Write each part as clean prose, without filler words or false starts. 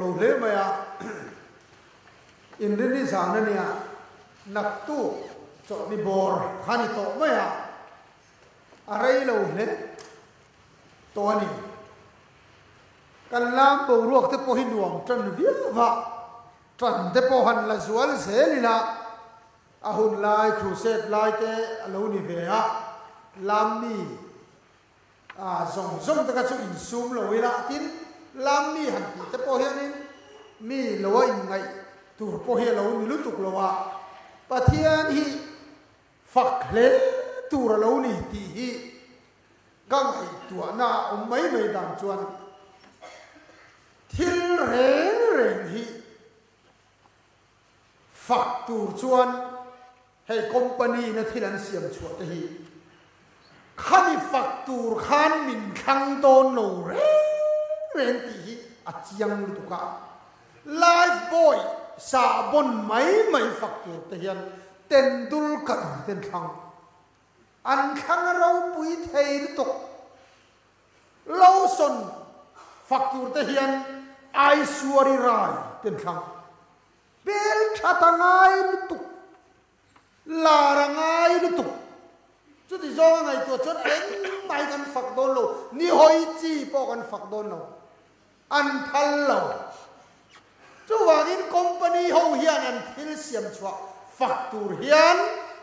lo le maya Indonesia na niya naktu cho ni bor khani to maya arai lo le to ni kan lam bo ruak te po hinuam tran via va tran te po han la zual selina ahun lai crusade lai te alo ni ve ha lam ni zong ta ka chu in sum lo ila tin lam ni han ti te po hianin mi lo in ngai tur po hi lo ni lu tuk lo wa pathian hi phak le tur lo ni ti hi gang hai tua na mai mai dang chuan thil reng hi phak tur chuan hei company na thilan siam chuat te hi khani phak tur khan min khang ton lo reng ti hi a chiang lu tuka life boy sa bon mai phak tur te hian Tendulkar ten thang an khang rau pui thei tok Lawson phak tur te hian Aishwarya Rai ten thang bel thatangai tuk larangai tuk chu ti zong ngai to chot eng mai kan phak don lo ni hoi chi po kan phak don lo an thal lo chu wangin company ho hian an thil siam chwa phak tur hian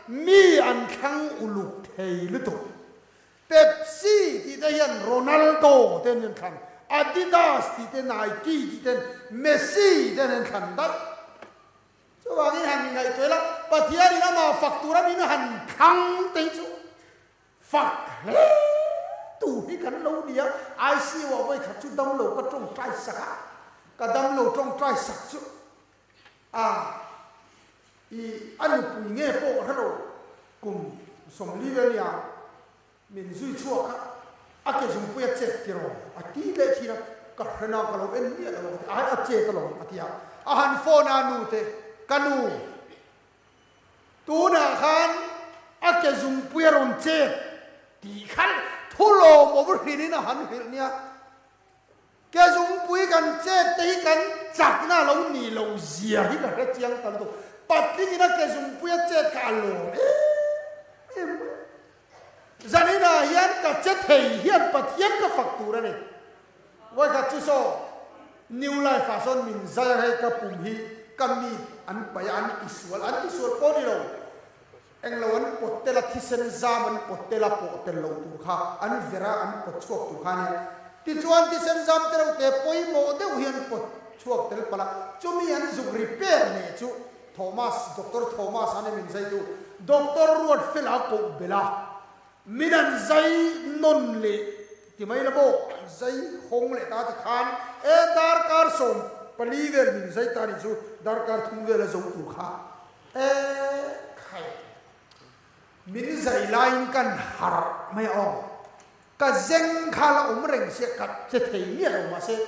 mi an khang uluk thei lutuk Pepsi ti te hian Ronaldo ten khang Adidas ti te Nike ti ten Messi ten khang dat chu wangin han ngai toila pathian ina ma phak tur min han khang te chu phak le tu hi kan lo dia ai si wa voi kha chu dam lo ka trong trai saka ka dam lo trong trai sak chu I anu pui nge po halo kum som li ve ya min zui chua kha ake zum pu ya che tiro ati le thira ka hna ka lo en ni lo a che ka lo atia a han fo na nu te kanu tu na khan ake zum pu ya ron che ti khan thulo mo bu ni na han hil nia ke zum pu kan che te kan chak na lo ni lo zia hi ka re chiang kan to patling ina ke zum puya chet ka lo zanina hian ka chet hei hian pathian ka faktura ne wai ka chu so new life fashion min zai hai ka pum hi kami an bayan isual po ni lo eng lo an potela thisen zaman potela potel lo tu kha an vera an pot chuak tu kha ne ti chuan thisen zam te lo te poi mo de hian pot chuak tel pala chumi an zuk repair ne chu Thomas, Dr. Thomas, ane min zai tu Dr. Ruat Phila ko bela minan zai non le ti mai la bo zai hong le ta ti khan e dar kar som pali vel min zai ta ri chu dar kar thung vel zo tu kha e khai min zai lain kan har mai o ka zeng khala reng se ka che thei mi lo ma se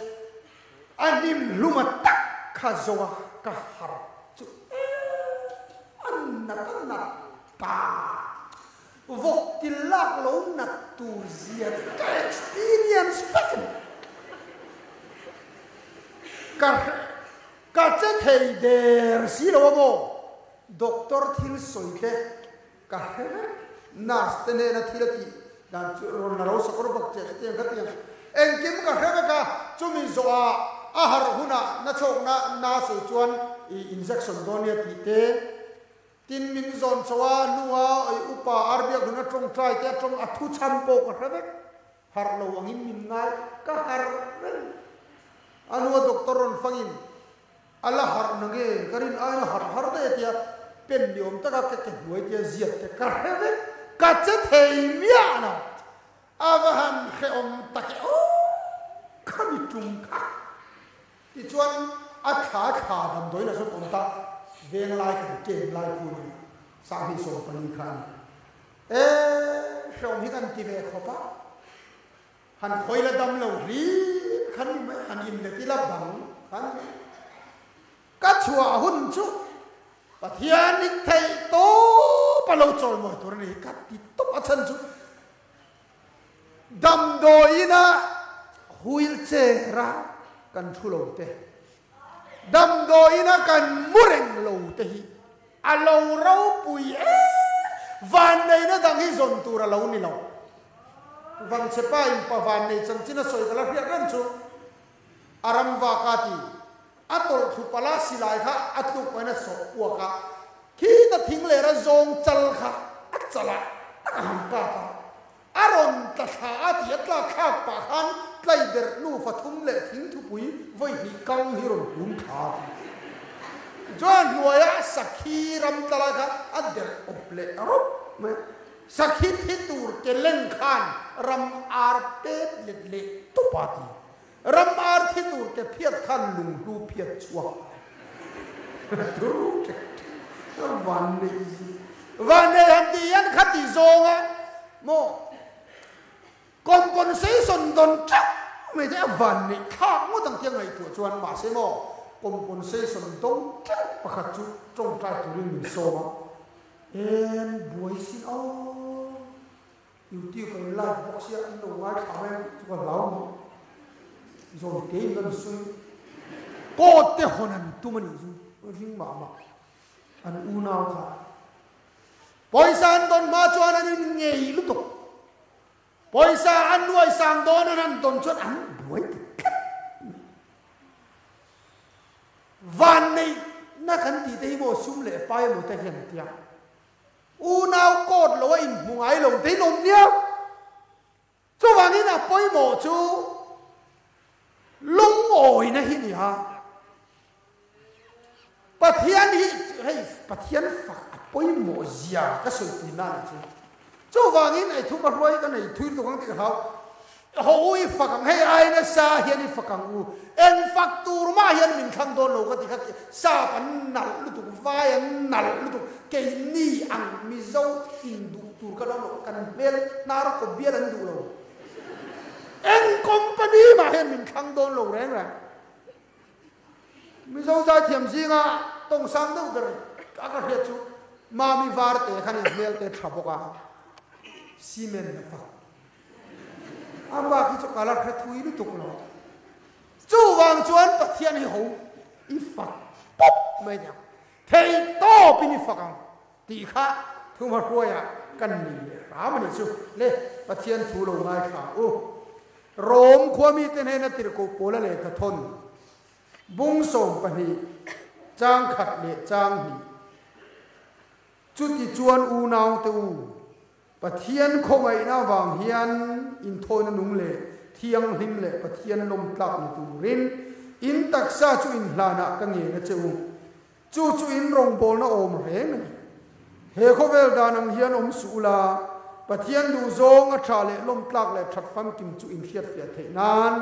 anim luma tak kha zo ka har Nat pa vok ti lak lo nat tu zia ka experience pakin ka che thei der si lo mo doctor thil soite ka nurse te ne na thilati dan ron na ro sakor bak che te ga te en kim ka ka chumi zo a har huna na chok na so chuan injection donia ti te tin min zon chawa nuwa ai upa arbia guna trong trai te trong athu cham po ka hrabe har lo angin min ngai ka har anu doctor on fangin ala har nage karin ai har de tia pen diom ta ka ke huai te ziat te ka hrabe ka che thei mia na avahan khe om ta ke o khami tum kha ti chuan a kha dam doi na so pom ta veng lai kan ken lai pu ni sa hi so pani khan shom hi kan ti ve khopa han khoi la dam lo ri khan han in le ti la bang han ka chua hun chu pathian ni thei to pa lo chol mo tur ni ka ti to pa chan chu dam do ina wheelchair ra kan thu lo te đâm đôi nó cần mureng lâu tây à lâu rau bùi van này nó đang hi dồn tu ra lâu ni lâu van sepa im pa van này chân china soi cái là hiện chu aram vakati atol thu pala silai kha atu ko na so wa ka khi ta thing le ra zong chal kha at chala ham pa pa aron ta kha ati atla kha pa khan tlai der nu fa thum le thing thu pui voi hi kang hi ron hum kha John Noya Sakhi Ram Talaga Adel Ople Arop Sakhi Hitur Kelen Khan Ram Arpet Lidle Topati Ram Art Hitur Ke Piet Khan Lung Lu Piet Chua Vane Handian Khati Zonga Mo Compensation Don Chak Me de Vane Kha Mo Tang Tiang Ngai Tu Chuan Ma Se Mo compensation dong pakhat chu trong trai tu ring min so ma en boy sin o youtube ko live box ya an do ngai khamen chu ko law mo zo te ngan su ko te honan tu mani ju ring ma ma an u naw kha boy san don ma chuan an ngei lu tok boy sa an nuai sang don an don chuan an boy van này na khăn tí thấy bộ sum lệ bay một tay hiện tiang u nào cột lối mùng ấy lồng thấy nồng nhá cho vào cái nào bay một chú lông ổi này hi ha bát thiên hi hay bát thiên phật bay một già cái sợi tì na chú cho vào cái này thu bắt lối cái này thui tụng cái gì hao hoi phật hay ai na sa hiền phật u en phật tu ma hiền mình khang đôn lâu cái gì sa pan nal lu tu vai an nal lu tu cái ni ang mi dâu in du tu cái đó cần bel nar ko bia an du lâu en company mà hiền mình khang đôn lâu reng ra mi dâu ra thiam gì nga tông sang đâu cái cái hiệt chú mà mi var te khăn bel te thapoka cement phật amba khi cho kala khát thui lu tuk lo chu wang chuan pathian hi ho i phak pop mai nya thei to pin i phakang ti kha thuma ruaya kan ni le ram ni chu le pathian thu lo ngai kha o rom khwami ten he na tir ko pola le kha thon bung som pani chang khat le chang ni chu ti chuan u naw te u pathian khongai na wang hian in thona nung le thiang him le pathian lom tlak ni tu rin in taksa chu in hlana ka nge na cheu chu in rong bol na om reng ni he khovel danang hian om sula pathian du zong a tha le lom tlak le that fam kim chu in khiat fia the nan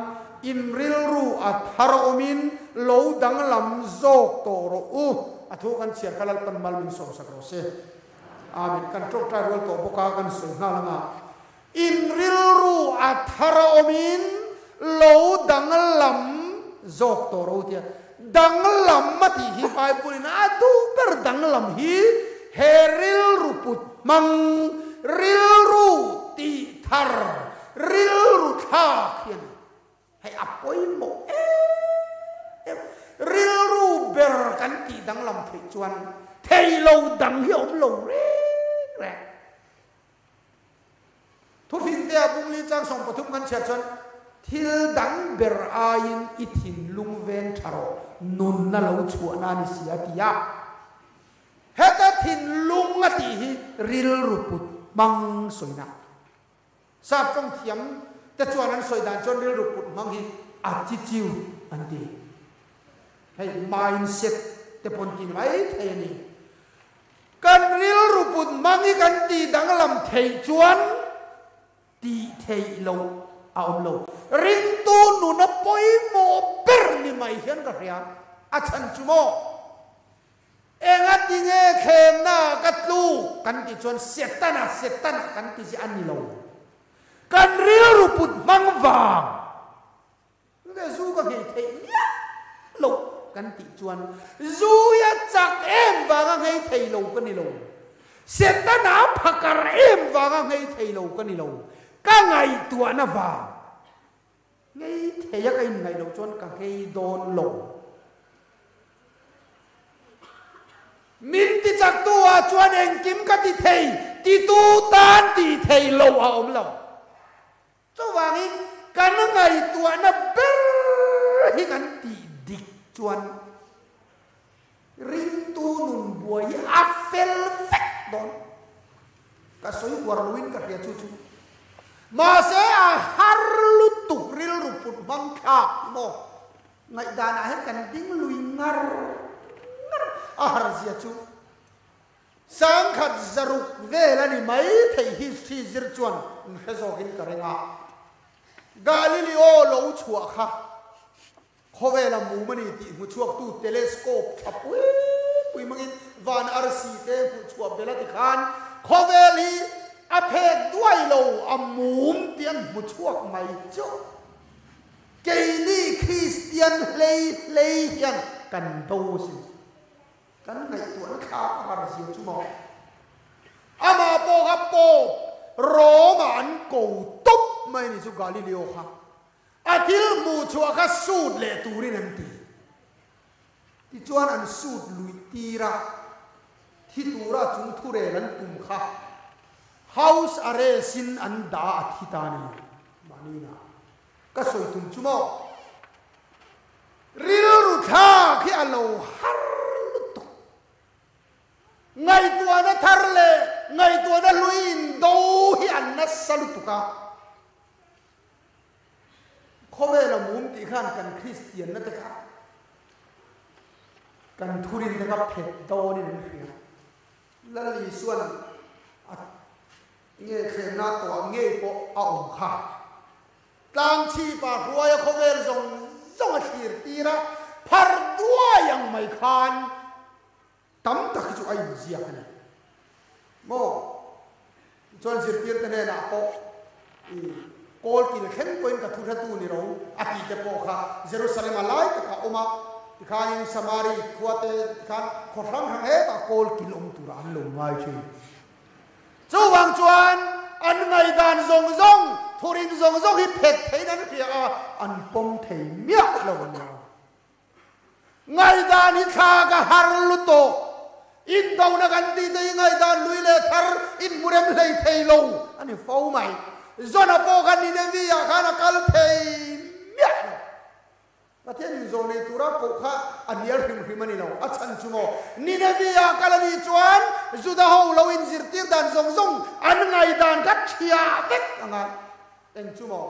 in ril ru a thar omin lo dang lam zok to ro u athu kan chia khalal pan mal min som sak ro se amen kan trok trai rol to boka kan soi nga langa in ril ru athara omin lo dang lam zok to ro tia dang lam mati hi pai pulina atu ber dang lam hi heril ru put mang ril ru ti thar ril ru tha khian hai apoi mo ril ru ber kan ti dang lam thei chuan thei lo dang hi om lo re thu fin te bung li chang song pathum kan chat chon thil dang ber ain ithin lung ven tharo nun na lo chu na ni sia tia heta thin lung ati hi ril ruput mang soina sap trong thiam te chuan an soi dan chon ril ruput mang hi attitude anti hay mindset te pon tin mai thei ni kan ril ruput mangi kan ti dang lam thei chuan ti thei lo a om lo ring tu nu na poi mo ber ni mai hian ka ria a chan chu mo enga ti nge khem na ka tlu kan ti chuan setana kan ti si an ni lo kan ril ruput mang wang nge zu ka thei ya lo kan ti chuan zu ya chak em wanga ngei thei lo ka ni lo setana phakar em wanga ngei thei lo ka ni lo ka ngai tua na wa ngei thei ya kai ngai lo chuan ka ngei don lo min ti chak tua chuan eng kim ka ti thei ti tu tan ti thei lo a om lo chu wangi kan ngai tua na ber hi kan ti dik chuan rin tu nun buai a fel vek don ka soi war luin ka tia chu chu ma se a har lu tu ril ru put bang kha mo ngai dan a hen kan ding lui ngar a har zia chu sang khat zaruk ve la ni mai thei hi si zir chuan he zo hin ka renga Galileo lo chua kha khove la mu mani ti mu chuak tu telescope apui pui mangin van rc te mu chua bela ti khan khove li a phek duai lo amum tian mu chuak mai chu keili christian lei hian kan to si kan ngai tuan kha har siu chu mo ama po ga po roman ko top mai ni chu Galileo kha atil mu chua kha sut le turin an ti chuan an sut lui tira thi tura chung thure lan tum kha house arrest sin an da athitani manina ka soi tum chumo ril ru tha khi alo har lu ngai tua na thar le ngai tua na luin do hi an na salu tuka khove la mum ti khan kan christian na ta kha kan thurin ta ka phet do ni ni khia la li suan a nge khe na to nge po a om kha tlang chi pa ruaya khove zong zong a thir tira phar dua yang mai khan tam tak chu ai zia kana mo chon sir tir ta ne na po kol kin khen koin ka thura tu ni ro ati te po kha Jerusalem alai ka oma khain samari khuate khan khorang hang he ta kol kilom turan lo ngai chi chu wang chuan an ngai dan zong zong thurin zong zong hi phet thein an khia an pom thei mia lo na ngai dan hi kha ka har lu to in dau na kan ti dei ngai dan lui le thar in murem lei thei lo ani fo mai zona po kan ni ne vi ya khana kal thei mia na thiên zo nei tura ko kha anial hrim hrimani lo a chan chumo ni ne vi ya kalani chuan juda ho lo in zir tir dan zong zong an ngai dan ka thia tek anga eng chumo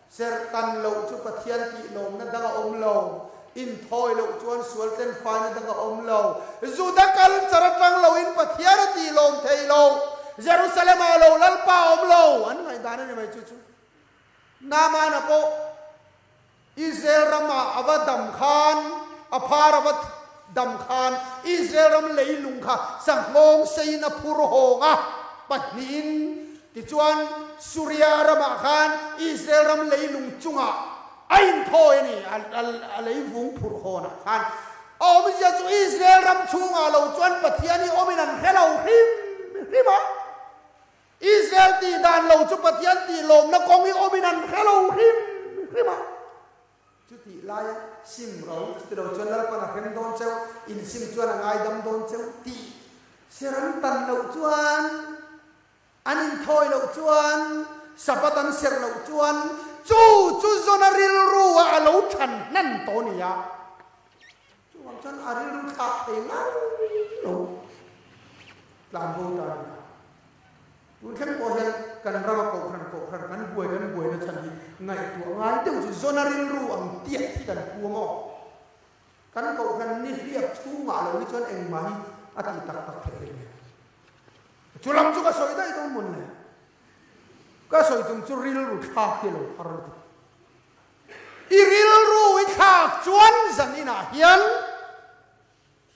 ser tan lo chu pathian ti lo na danga om lo in thoi lo chuan sual ten fa na danga om lo juda kal charatang lo in pathian ti lom thei lo Jerusalem lo lalpa om lo an ngai dan ni mai chu chu nama na po Israel rama avadam khan apar avat dam khan Israel ram leilung kha sanglong seina purhonga patnin ti chuan Surya rama khan Israel ram leilung chunga ain thoi ni leivung purhona khan om ja chu Israel ram chunga lo chuan pathiani ominan hello hima Israel ti dan lo chu pathian ti lom na kongi ominan hello hima ti lai sim ro ti do chuan lal pana hem don cheu in sim chuan angai dam don cheu ti seran tan lo chuan anin thoi lo chuan sapatan ser lo chuan chu zona ril ru a lo than nan to ni ya chu wang chuan aril ru kha te ngal lo plan bo ta kun khem ko hen kan rama ko khan kan buai na chan hi ngai tu ngai tu chu zona ril ru ang tiat thi kan pu mo kan ko khan ni hiap chu ma lo ni chuan eng mai ati tak the ni chulam chu ka soi dai ton mun le ka soi tum chu ril ru tha kilo har i ril ru i kha chuan zan ina hian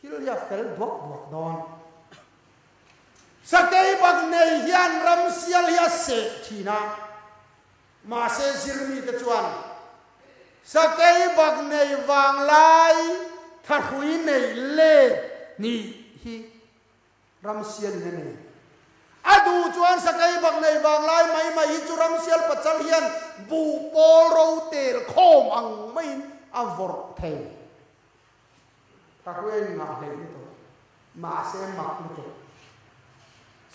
hil ya fel dok don Sakai bag nei hian ram sial ya se thina ma se zirmi te chuan sakai bag nei wang lai tha hui nei le ni hi ram sial ne ne adu chuan sakai bag nei wang lai mai hi chu ram sial pachal hian bu pol ro tel khom ang mai avor the ta hui nga he ni to mà sẽ mặc một tổ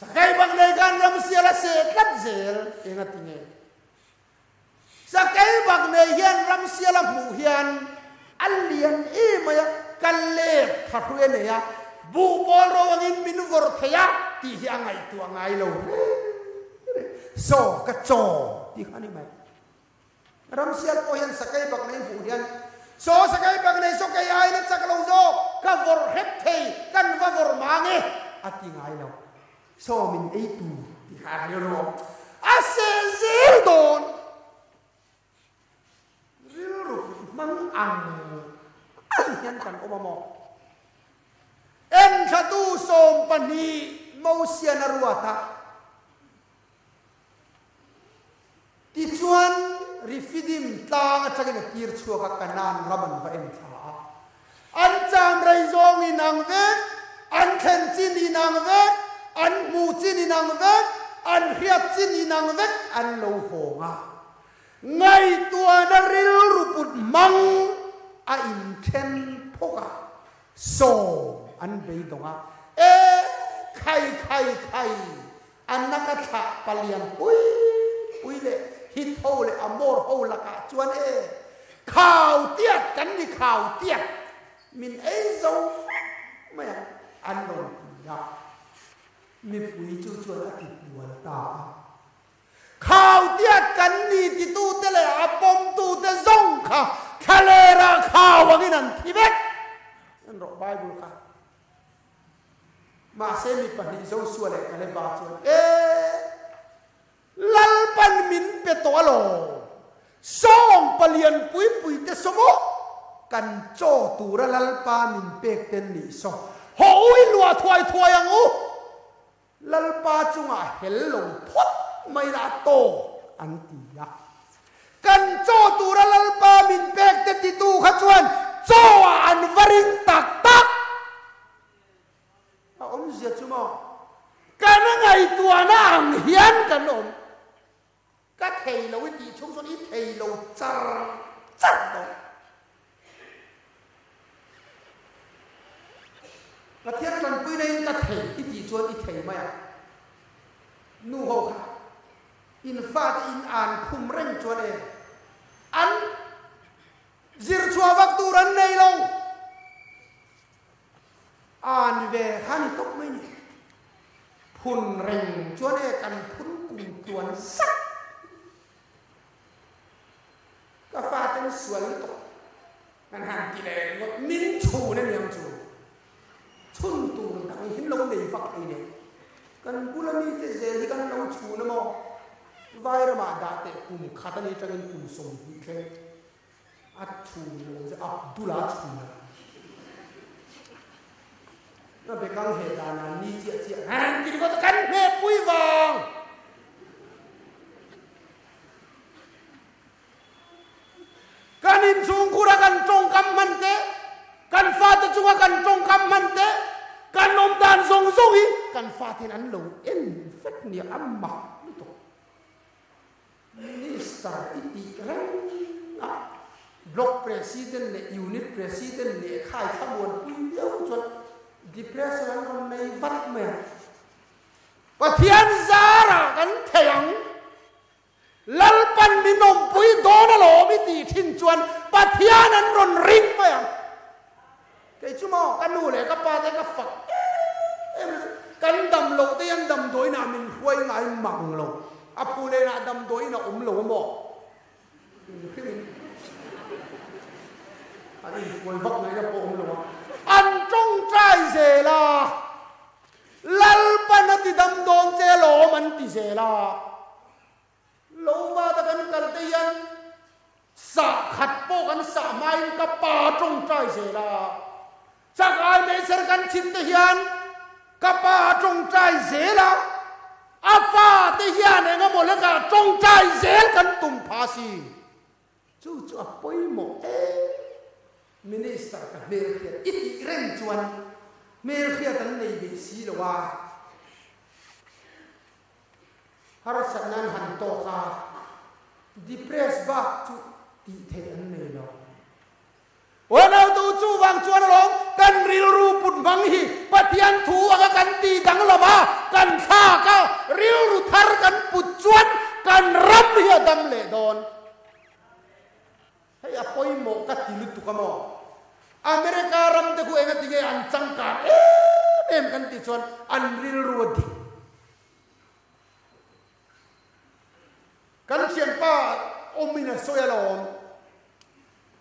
sakai bang này gan ram sia là sẽ cắt zel ingat ini sakai bang này hian ram sia là mu hian alien maya kalle thakwe ne ya bu bol ro wangin min vor thaya ti hiang ai tu ngai lo so ka cho ti khani mai ram sia ko hian sakai bang này bu hian so sakai bang này so kai ai na chak lo zo ka vor het thei kan va vor mange ati ngai lo so min ei tu ti khani lo ase zil don ril ru mang ang hian kan omamo en khatu som pani mosia na ruata ti chuan rifidim tlang atagin tir chuaka kanan raman va en tha an cham rai zong inang ve an khen chin inang ve an mu chin inang ve an hiat chin inang ve an lo honga ngai tua na ril ruput mang a in ten poka so an bei donga khai an nakatha palian ui le hit ho le amor ho la ka chuan khao tiat kan ni khao tiat min zo ma an non ya mi pui chu chuan a ti bual ta khao tiat kan ni ti tu te le a pom tu te zong kha khalera khao wangin an thibet an ro bible ka ma se mi pani zo suale kale ba chuan lal pan min pe to alo song palian pui te somo kan cho tu ra lal pa min pek ten ni so ho ui lua thuai ang u lal pa chunga hello phot mai ra to an ti ya kan cho tu ra lal pa min pek te ti tu kha chuan cho an varing tak om zia chumo kan ngai tua na ang hian kan om ka thei lo ti chung son i thei lo char do ka thian kan pui nei ka thei ti chuan i thei ma ya nu ho kha in fa in an khum reng chuan an zir chua vak tu ran nei lo an về khani tốc mới nhỉ phun rình chúa này cần phun cùng tuần sắc các pha tên xuân tộc ngàn hàng tỷ lệ một min chủ nên niệm chủ chun tù đặng hiến lâu này vặt này cần bulami thế gì thì cần lâu chủ nó mò vai ra mà đã tệ cùng khát này cho nên cùng sống bị thế ắt chủ rồi Abdullah chủ nó bị căng hệ đàn là ni chia hàng thì có cắn hệ bụi vàng kan in chung kura kan trong kam man te kan fa te chunga kan trong kam man te kan nom dan song song hi kan fa tin an lo en fet ni amma to minister iti ran block president le unit president le khai khabon pui deu chot depression kon nei vat me pathian zara kan theyang lalpan minom pui dona lo mi ti thin chuan pathian an ron ring me ke chumo kan nu le ka pa te ka fak kan dam lo te yan dam doi na min huai ngai mang lo apu le na dam doi na lo mo ani huai vak ngai na po lo an trong trai ze la lal pan ti dam don che lo man ti ze la lo va ta kan kal te yan sa khat po kan sa mai ka pa trong trai ze la chắc ai me ser kan chin te hian ka pa trong trai ze la a fa te hian nga mo la ka trong trai ze kan tum pha si chu a poi mo minister ka mer khia iti ren chuan mer khia tan nei be si lo wa har sanan han to kha depress ba chu ti the an nei lo wa nào tu chu wang chuan long kan ril ru put mang hi pathian thu aga kan ti dang lama kan tha ka ril ru thar kan put chuan kan ram hi adam le don hay apoi mo ka ti lu tu ka mo America ram te ku enga tinge an changkar em kan ti chuan an ril ru di kan chian pa omina soya lom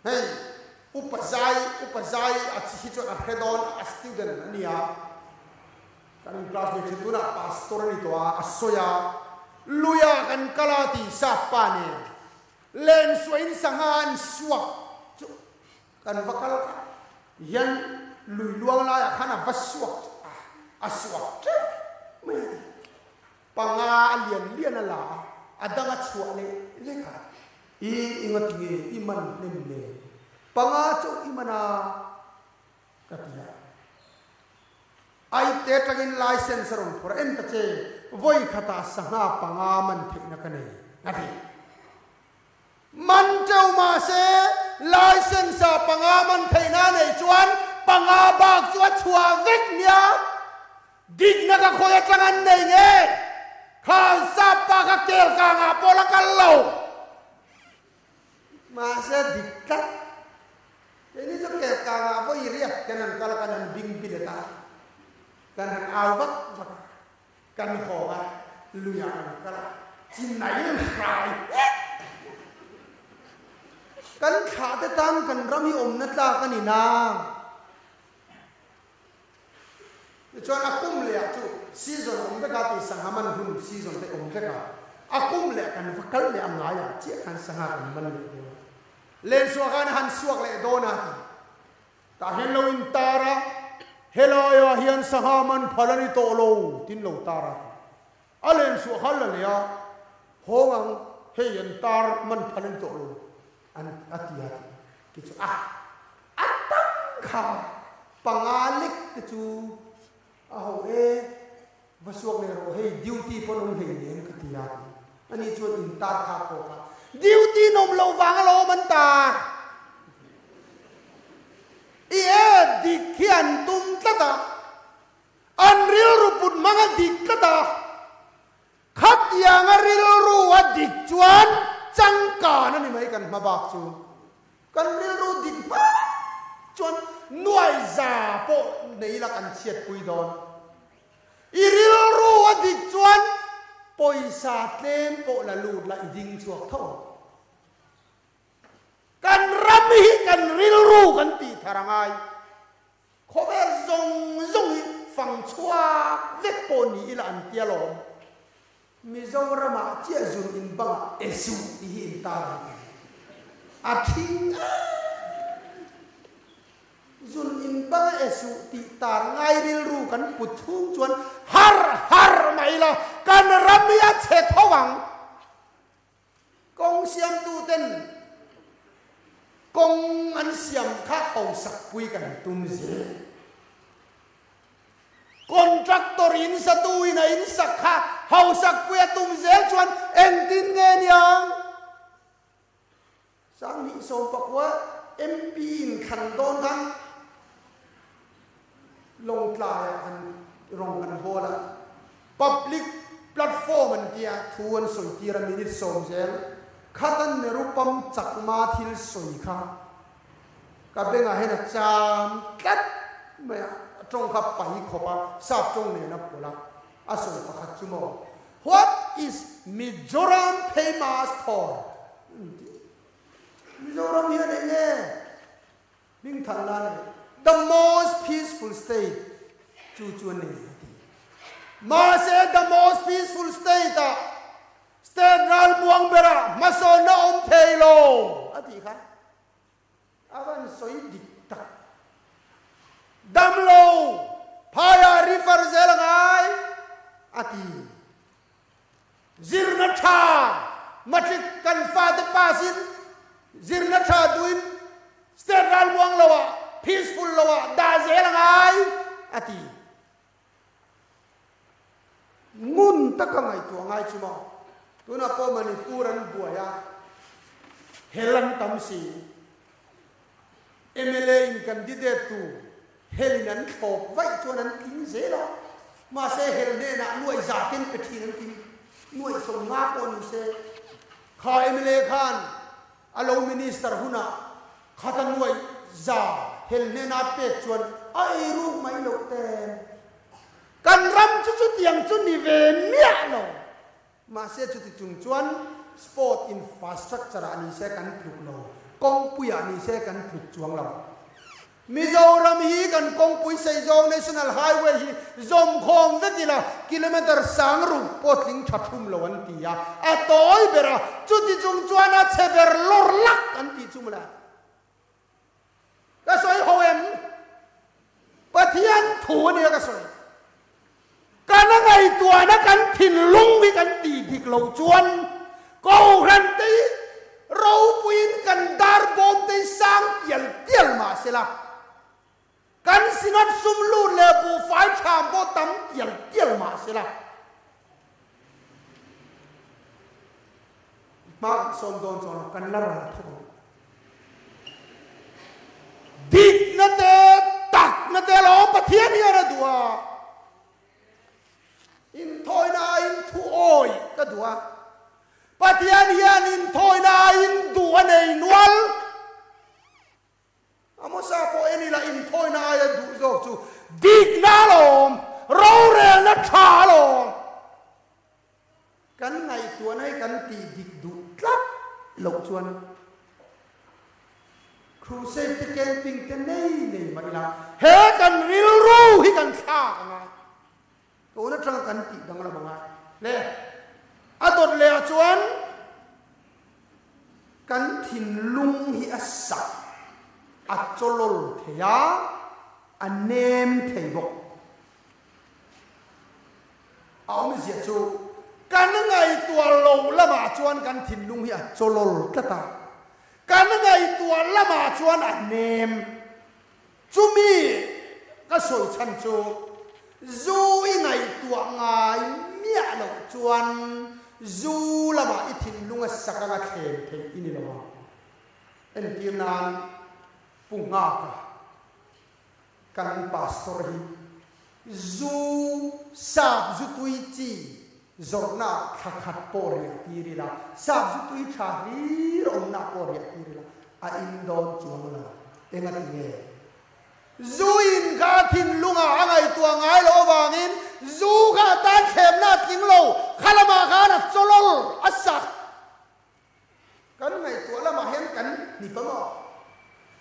hey upazai achi chuan a khredon a student ania kan classmate tu na pastor ni to a soya luya kan kalati sa pa ni len suin sangan suak kan vakal yan lui luang la khana vasuak aswak me panga lian ala adanga chua le lekha ingat nge iman nemle panga chu imana katia ai te tagin license ron for enta che voi khata sanga panga man thina kane ati man chau ma se license panga man thaina nei chuan panga bak chu chua vek nia digna ka khoya tangan nei nge kha sa pa ka tel ka nga pola ka lo ma se dikkat ini jo ke ka nga vo iriat kanan kala kanan bing bileta kanan awak kan khoa luya kala chin nai rai kan kha te tang kan rami om na tla kan ina chuan akum le chu season om te ka ti sangaman hun season te om te ka akum le kan vakal le anga ya chi kan sanga kan man le len so kan han suak le dona ta hello in tara hello ya hian sahaman phalani to lo tin lo tara alen su hal le ya howang heyan tar man phalani to lo an atia ki chu atang kha pangalik ki chu aho vasuak le ro he duty pon he nen katia ani chu in tar kha ko ka duty nom lo wang lo man ta dikhian tum tata anril ruput manga dikkata khat yang aril ru adik chuan changka na ni mai kan mabak chu kan ril ru dik pa chuan nuai za po nei la kan chiat pui don iril ru adik chuan poisa tlem po la lut la iding chuak tho kan rami kan ril ru kan ti tharangai khober zong phang chua vek po ni ila an tia lom mizorama chia zun in bang esu hi ta athing zun in bang esu ti tar ngai ril ru kan put thung chuan har mai la kan ramia che thawang kong siam tu ten kong an siam kha hau sak pui kan tum ze contractor in sa tu ina in sakha hau sak pui tum ze chuan en tin nge niang sang ni som pakwa mp in khan don kan long tlai an rong kan bola public platform an tia thuan soi tira minute som zel khatan nerupam chakma thil soi kha ka benga hena cham kat me trong kha pai khopa sap trong ne na pola aso pakhat chumo what is Mizoram famous for Mizoram here ne bing thanla ne the most peaceful state chu ne ma say the most peaceful state state ral muang bera maso na om thelo ati kha awan soi dikta damlo phaya river zelngai ati zirna tha matik kan fa de pasin zirna tha duin state ral muang lawa peaceful lawa da zelngai ati ngun takangai tu ngai chimo tuna po Manipuran buaya helan tamsi MLA in candidate tu helin an thop vai chuan an ting zela ma se hel ne na nuai za tin pe thi an ting nuai som nga ko ni se kha emle khan alo minister huna khatan nuai za hel ne na pe chuan ai ru mai lo ten kan ram chu chu tiang chu ni ve mia lo ma se chu ti chung chuan sport infrastructure ani se kan pluk lo kong pui ani se kan pluk chuang lo Mizoram hi kan kong pui sei zo national highway hi zom khom vekila kilometer sang ru potling thathum lo an ti ya a toy bera chu ti chung chuan a cheber lor lak an ti chumla ka soi hoem pathian thu ni ka soi kana ngai tua na kan thin lung hi kan ti dik lo chuan ko ran ti ro puin kan dar bom te sang tial tial ma sela kan sinat sum lu le bu fai cham bo tam tial tial ma sela ma som don son kan la ra tho dik na te tak na te lo pathian hi ra dua in thoi na in thu oi ka dua pathian hian in thoi na in dua nei nual amosa po eni la in thoi na ya du zo chu dik na lom ro re na tha lom kan ngai tua nai kan ti dik du tlap lo chuan crusade te camping te nei nei mai la he kan ril ru hi kan kha nga to na thang kan ti dang la manga le adot le chuan kan thin lung hi asa a cholol theya a nem theibok aum zia chu kan ngai tua lo lama chuan kan thin lung hi a cholol tata kan ngai tua lama chuan a nem chumi ka soi chan chu zu i ngai tua ngai mia lo chuan zu lama i thin lunga sakanga khem the ini lo en kim nan punga kan pastor hi zu sab zu tui chi zorna khakhat por ya tiri la sab zu tui tha ri rom na por ya tiri la a indon chuang la enga tinge zu in ga thin lunga angai tua ngai lo wangin zu ga tan khem na ting lo khalama ga na cholol asa kan ngai tua lama hen kan ni pa mo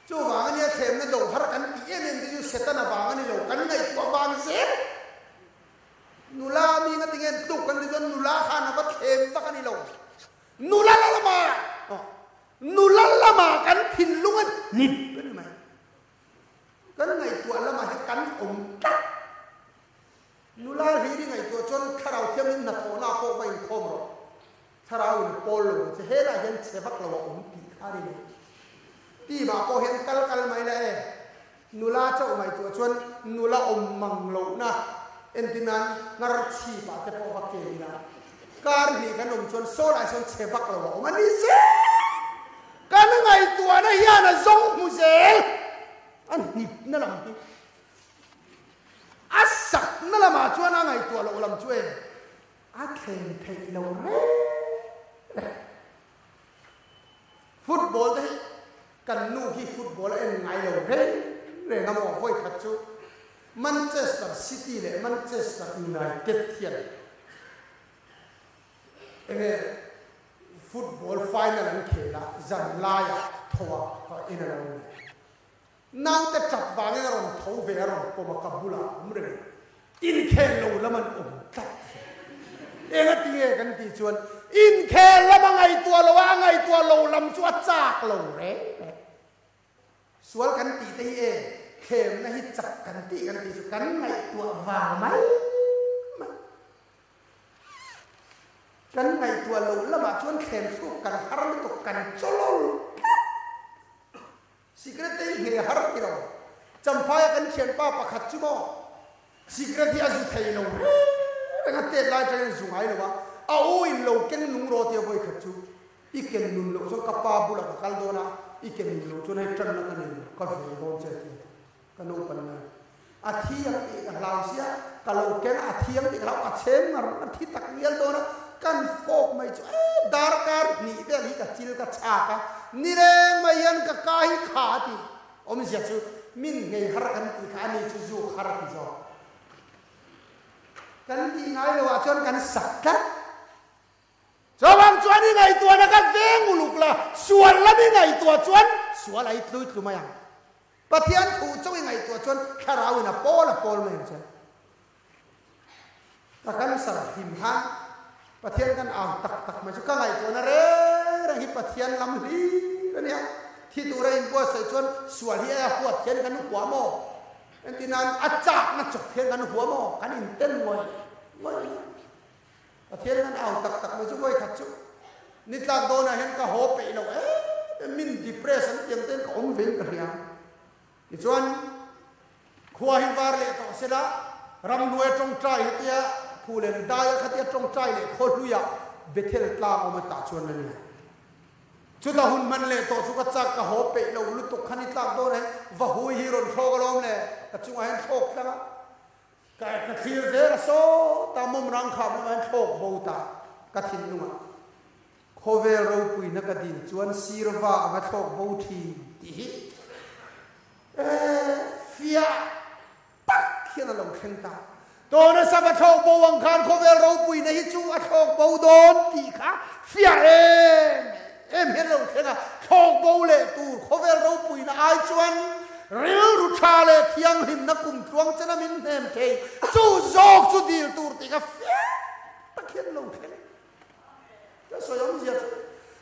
chu wang ni khem na do har kan ti em em ju setana wang ni lo kan ngai tua wang se nula mi nga tingen tu kan dijon nula khana ba khem ba kan ni lo nula lama kan thin lungan nip kan mai kan ngai tua lama he kan om ta nula hi ri ngai tua chon kharau thiam na tho na ko vai khom ro kharau ni pol lo che he la hen che bak lo om ti khari ni ti ba ko hen kal kal mai la e nula cha mai tua chon nula om mang lo na entinan ngar chi ba te po va ke ni na kar ni kan om chon so la chon che bak lo om ani se kan ngai tua na ya na zong mu se an nip na lam ti asak na lama chuan a ngai tua lo lam chue a khen thei lo re football te kan nu hi football en ngai lo re re na mo voi khat chu Manchester City le Manchester United thian enge football final an khela zan la ya thowa ka in a lo nang te chap wang e ron tho ve ron ko ma kabula umre in khen lo laman ta enga ti e kan ti chuan in khen lama ngai tua lo ngai tua lo lam chu chak lo re sual kan ti te e khem na hi chak kan ti chu kan ngai tua wang mai kan ngai tua lo lama chuan khem su kan har to kan cholol secret te hi har ki ro champhaya kan chen pa pakhat chu mo secret hi azu thei lo nga te la chen zu ngai lo wa a o in lo ken nung ro te voi khat chu i ken nun lo so ka pa bu la kal do na i ken nun lo chu nei tran na ni ka ve bo che ti ka no pan na อาเทียงอีกเราเสียกะโหลกแกงอาเทียงอีกเราอาเชงอาทิตักเมียนตัวนะกันโฟกไม่จ่อดาร์การนี่เรื่องนี้กับจิลกับชากะนี่เรื่องไม่ยันกับกายขาดีอมเสียชูมินไงฮาร์กันตีขานี่ชูจูฮาร์กิจอกันที่ไงเราว่าชนกันสักกันชาวบ้านชวนนี่ไงตัวนักเวงุลุกละส่วนละนี่ไงตัวชวนส่วนอะไรตุยตุมายังปะเทียนถูเจ้ายังไงตัวชวนคาราวินะโปลไม่ใช่แต่กันสลับหิมหันปะเทียนกันอ่างตักมาชุกไงตัวนั่นเรื่องที่ปะเทียนลำลีนั่นเนี่ยที่ตัวเรื่องบัวใส่ชวนส่วนที่หัวเทียนกันหัวโม่อันที่นั้นอาจารย์นักจบเทียนกันหัวโม่กันอินเต้นมวยประเทศนั้นเอาตักมาช่วยขัดชุนิดลักโดนเห็นก็โหไปแล้วมินดิเพรสชันยังเต้นก็อมเวงกันยังอีจวนขวาหิวาร์เลยต่อเสด็จรำนวยตรงใจเตียผู้เล่นได้ขัดเตียตรงใจเลยคนรู้อยากเบเทลกลางออกมาตัดชวนนั่นเองชุดละหุ่นมันเลยต่อชุกจักก็โหไปแล้วลุตุขันนิดลักโดนเห็นว่าหุยฮีโร่โชกลมเลยกระจุงเห็นโชกแล้วกะทิลเดอร์โซตามมุมรังขับมันโชกบูตากะทินนุ่งโคเวลรูปุยนักดินจวนซีรวามาโชกบูทีดีฟิอาปักเขียนลงเข่งตาตัวนั้นสับโชกบูวังคารโคเวลรูปุยในฮิจูโชกบูโดนตีขาฟิอาเห็นลงเข่งโชกบูเลยตูโคเวลรูปุยน่ะไอจวนเรียวรุชาเลที่ยังหิมนักกุมทวงจะนำมินเต็มเทจูโจกจูดีลตูร์ติกาเฟียตะเคียนลงเข่งจะสวยงามเสีย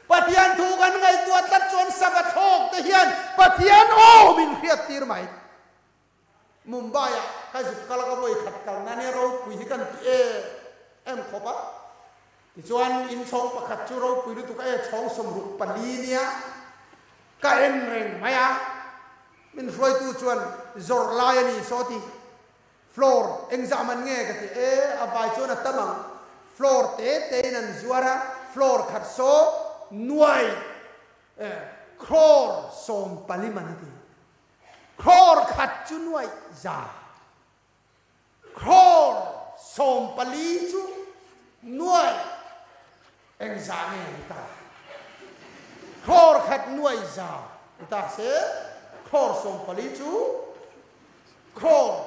ปะเทียนถูกันไงตัวตัดจวนสับโชกตะเคียนปะเทียนโอ้บินเพียตีร์ไหมมุมไบอ่ะใครสุดกาลกบอยขัดกันนั่นเนี่ยเราคุยกันเอ็มขบะที่จวนอินชงประคัดจูเราคุยด้วยตัวชงสมรุปปลีเนี่ยก็เอ็นเร่งไหมอ่ะมินฟลอยตูชวนจอร์ไลนี่โซตีฟลอร์เอ็งจามันเงี้ยกันที่อภัยชวนตั้งฟลอร์เตะนันจวาระฟลอร์ขัดโซนวยครอร์สมปลิมันดีครอร์ขัดจุนวยจ้าครอร์สมปลีจุนวยเอ็งจาเงี้ยตาครอร์ขัดนวยจ้าตาเสครอร์สมปลีจูครอร์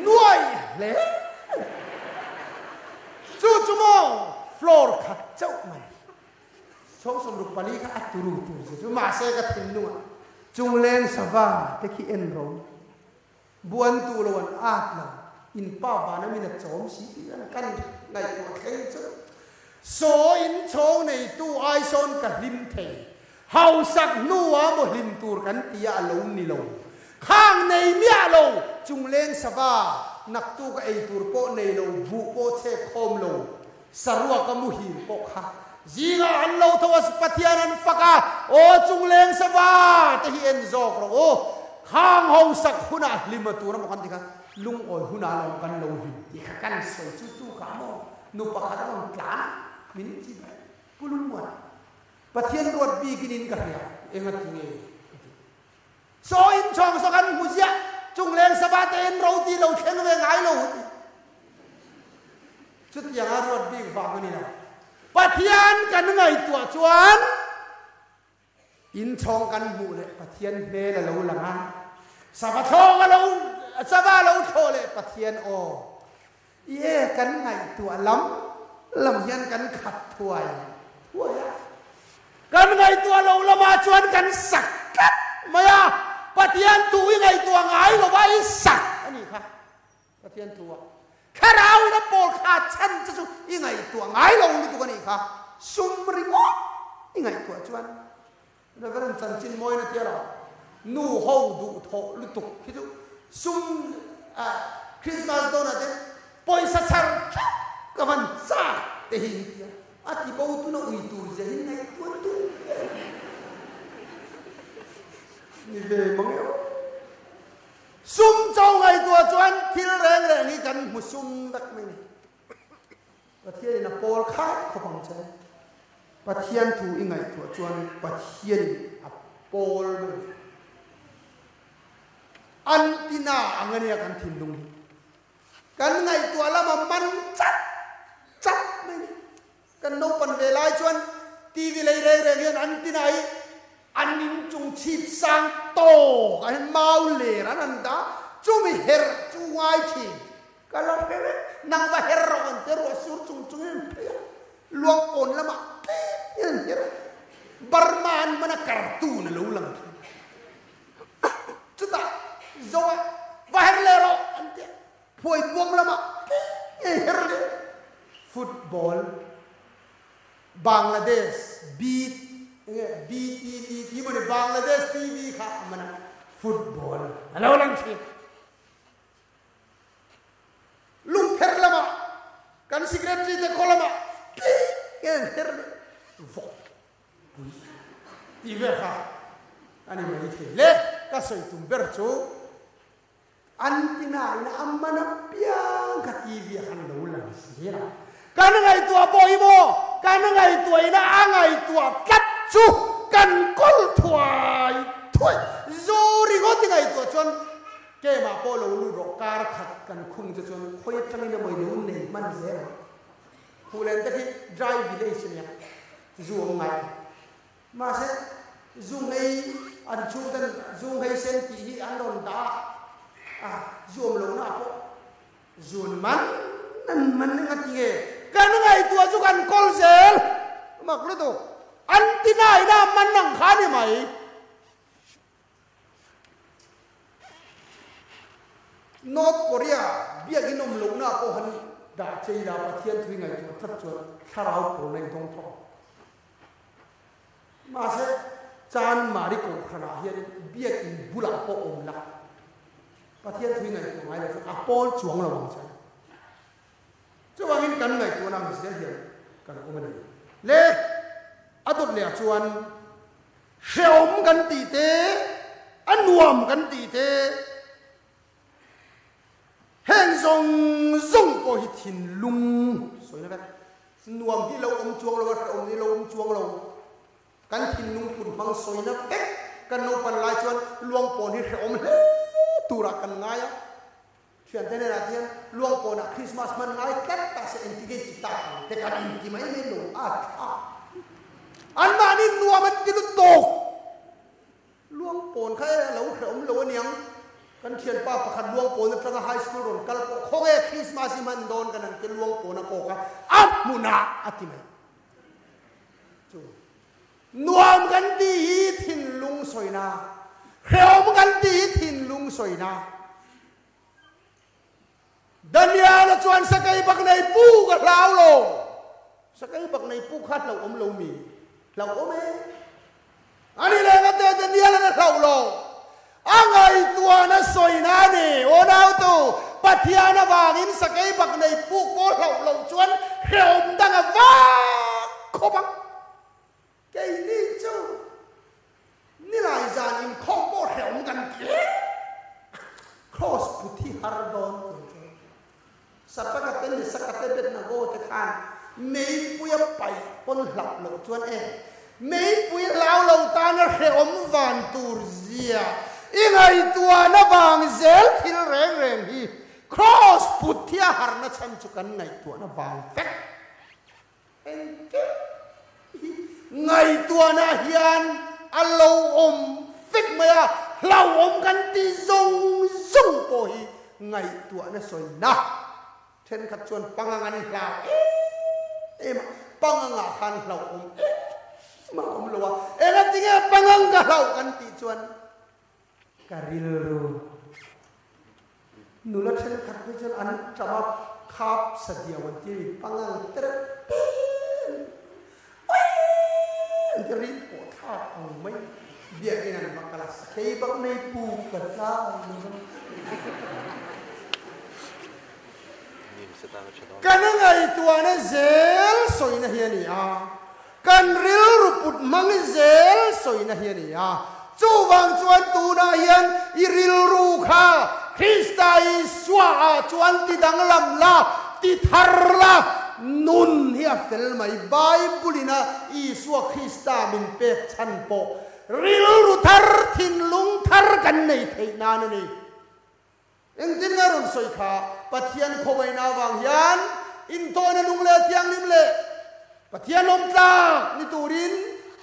นวยเล่จูจูโมฟลอร์ขัดเจ้ามันชงสมรุปปลีก็อัตุรุตุจูมาเสกทิ้งนัวจุงเลนสวาเทคีเอ็นโรบวนตูลวันอาดเราอินป้าบานามินโจมสีกันในตัวเข่งจูโซอินโชในตู้ไอซอนกับลิมเทเฮาสักนัวโมลิมตูร์กันตีอาลงนิโลข้างในเมียโลจุงเลนสวานักตู้กับไอตูร์โปในโลบุโปเชคอมโลสรัวกับมุหิมโปค่ะจีงอันโลทวัสปฏิญาณฟักาโอจุงเลนสวาที่เอ็นโจกโรโอข้างเฮาสักหุนาลิมตูร์มันกันที่กันลุงโอยหุนาเรากันโลหิมที่กันสวยชุดตู้ขาโมนุปะขัดมันกลางมินจีบปุลุมวันปะเทียนรวดบีกินินกันเนี่ยเอ็งตีเองโซอินชองสกันมุจยะจุงเลนสบาเตนเราตีเราเข่งเวงไงเราชุดอย่างรวดบีฟังนี่นะปะเทียนกันไงตัวจวนอินชองกันบุเลยปะเทียนเนลเราหลังสบาโชกันเราสบาเราโชเลยปะเทียนโอเย่กันไงตัวล้ำยันกันขัดถวยกันไงตัวเราละมาชวนกันสักกัดมาอ่ะปะเทียนตัวยังไงตัวไงเราไว้สักอันนี้ค่ะปะเทียนตัวแค่เราเนี่ยโปรดขาดฉันจะสู้ยังไงตัวไงเรานี่ตัวนี้ค่ะซุ่มริมยังไงตัวชวนเราก็ต้องจันจินมวยนะเจ้าเรานู่ห้องดูโถลุตุกคิดดูซุ่มคริสต์มาสตัวนั้นเจ้าปอยสัชก็มันซาเตหินเดียอาทิบาวตุนอุยตูจะเห็นไงตัวตุนี่เบมังเอวซุ่มเจ้าไงตัวจวนที่แรงนี่กันมุซุ่มดักไม่ประเทศน่ะโปลคาดเขาบังใจประเทศถูยังไงตัวจวนประเทศโปล antina angania kan thinlung kan ngai tua lama man chat mai kan no pan velai chuan TV lei re hian antina ai anin chung chip sang to ai mau le ran anda chumi her chu ngai thi kalau nang va her ron te ro sur chung luang on lama barman mana kartun lo lang chuta zoa va her le ro ante phoi buông lama her le football Bangladesh BTV mana Bangladesh TV kha mana football lo lang thi lung her lama kan secretary te kolama her vo TV kha ani mai the le ka soi tum ber chu antina ina amana piang ka TV han lo lang sira kan ngai tua boy mo kan ngai tua ina angai tua kat chu kan kol thuai thoi zori go ti ngai tua chon ke ma po lo lu ro kar khat kan khung chu chon khoi tang ni moi lu nei man ze hulen ta ki drive village ne zuong ngai ma se zung ei an chu dan zung ei sen ti hi an don da zuom lo na po zun man ngati ge kan ngai tua chu kan kol zel mak lu tu antina ina man nang khani mai North Korea biak inom lo na po han da chei da pathian thui ngai tu that chu tharau ko nei dong tho ma se chan mari ko khana hian biak in bula po om la pathian thui ngai tu ngai la apol chuang lo wang chan chu wangin kan ngai tu na mi se hian kan om nei le adut le chuan sheom kan ti te anuam kan ti te heng zong ko hi thin lung soi na nuam hi lo om chuang lo om ni lo om chuang lo kan thin lung kun mang soi na pek kan no pan lai chuan luang pon hi om le tura kan ngaya thian te ne ra thian luang pon a Christmas man ngai ket ta se entigate ta te kan inti mai me lo an ma ni nuam an ti lu to luang pon khai lo om lo niang kan thian pa pakhat luang pon na tanga high school ron kal ko khoge Christmas man don kan ke luang pon na ko ka muna atimai chu nuam kan ti thin lung soina khom kan ti thin lung soina Daniel chuan sakai bak nei pu ka lau lo sakai bak nei pu khat lo om lo mi lo om e ani le ga te Daniel na lau lo angai tua na soina ni onau tu pathiana wangin sakai bak nei pu ko lo chuan khom dang wa ko bak ke ni chu ni lai zan in khom ko khom kan ki cross puthi har don sapaka ten ni sakate bet na go te khan mei puya pai pon hlap lo chuan mei pui lau lo ta na khom van tur zia ingai tua na wang zel thil reng hi cross puthia har na chan chu kan ngai tua na wang fek ngai tua na hian alo om fek maya lau om kan ti zong po hi ngai tua na soi na then khat chuan pangangan hlau em panganga khan hlau om ma om lo wa ena tinge pangang ka hlau kan ti chuan karil ru nula then khat pe chuan an chama khap sadia wan ti pangang ter ri ko tha ang mai bia ina makala sakei bak nei pu ka ta kan ngai tua na zel soi na hian ni kan ril ruput mang zel soi na hian ni chu wang chuan tu na hian i ril ru kha Krista i swa chuan ti dang lam la ti thar la nun hi a fel mai Bible ina i swa Krista min pek chan po ril ru thar thin lung thar kan nei thei na ni eng tin nga ron soi kha pathian khomai na wang hian in to na nung le tiang lim le pathian lom ta ni turin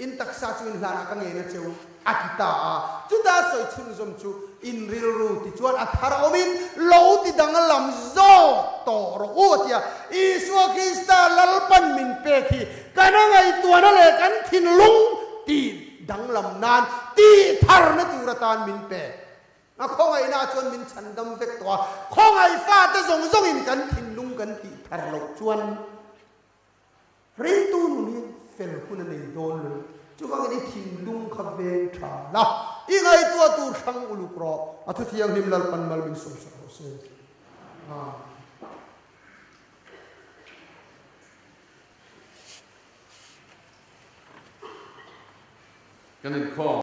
in taksa chu in hlana ka nge na cheu akita a chuta soi chun zom chu in ril ru ti chuan athar omin lo ti dang lam zo to ro u tia iswa krista lalpan min pe khi kana ngai tuana le kan thin lung ti dang lam nan ti thar na turatan min pe a khongai na chuan min chan dam vek to khongai fa ta zong zong in kan thin lung kan ti thar lo chuan rin tu nu ni fel kun nei don lu chu wang ni thin lung kha ve tha la i ngai tua tu thang ulu pro athu thiang him lal pan mal min som sa ho se Kan en call